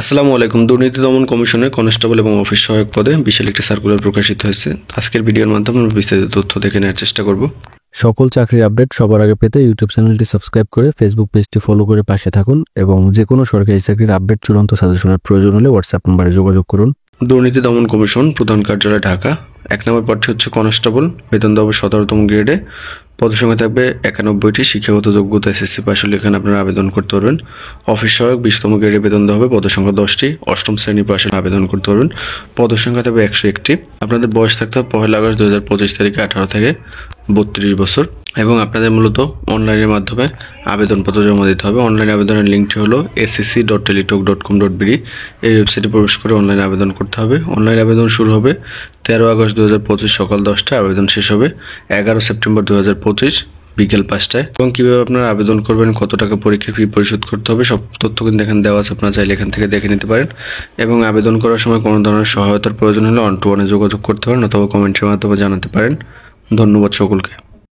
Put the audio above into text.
আসসালামু আলাইকুম। দুর্নীতি দমন কমিশনের কনস্টেবল এবং অফিস সহায়ক পদে বিশাল একটি সার্কুলার প্রকাশিত হয়েছে। আজকের ভিডিওর মাধ্যমে আমরা বিস্তারিত তথ্য দেখে নেওয়ার চেষ্টা করব। সকল চাকরির আপডেট সবার আগে পেতে ইউটিউব চ্যানেলটি সাবস্ক্রাইব করে ফেসবুক পেজটি ফলো করে পাশে থাকুন এবং যে কোনো সরকারি চাকরির আপডেট চূড়ান্ত সাজেশনের প্রয়োজন হলে হোয়াটসঅ্যাপ নম্বরে যোগাযোগ করুন। দুর্নীতি দমন কমিশন, প্রধান কার্যালয়, ঢাকা। 1 নম্বর পদটি হচ্ছে কনস্টেবল, বেতন দেওয়া হবে 17তম গ্রেডে। পদসংখ্যা থাকবে 91টি। শিক্ষাগত যোগ্যতা এসএসসি পাশ হলে এখানে আপনারা আবেদন করতে পারবেন। অফিস সহায়ক 20তম গ্রেডে বেতন দেওয়া হবে, পদসংখ্যা 10টি। 8ম শ্রেণী পাশে আবেদন করতে পারবেন। পদসংখ্যা থাকবে 101টি। আপনাদের বয়স থাকতে হবে 1 আগস্ট 2025 তারিখে 18 থেকে 32 বছর এবং আপনাদের মূলত অনলাইনের মাধ্যমে আবেদনপত্র জমা দিতে হবে। অনলাইন আবেদনের লিঙ্কটি হলো scc.teletalk.com.bd। এই ওয়েবসাইটে প্রবেশ করে অনলাইন আবেদন করতে হবে। অনলাইন আবেদন শুরু হবে 13 আগস্ট 2025 সকাল 10টায়। আবেদন শেষ হবে 11 সেপ্টেম্বর 2025 বিকেল 5টায়। এবং কীভাবে আপনারা আবেদন করবেন, কত টাকা পরীক্ষা ফি পরিশোধ করতে হবে, সব তথ্য কিন্তু এখানে দেওয়া আছে। আপনারা চাইলে এখান থেকে দেখে নিতে পারেন এবং আবেদন করার সময় কোনো ধরনের সহায়তার প্রয়োজন হলে 1-to-1 যোগাযোগ করতে পারেন অথবা কমেন্টের মাধ্যমে জানাতে পারেন। ধন্যবাদ সকলকে।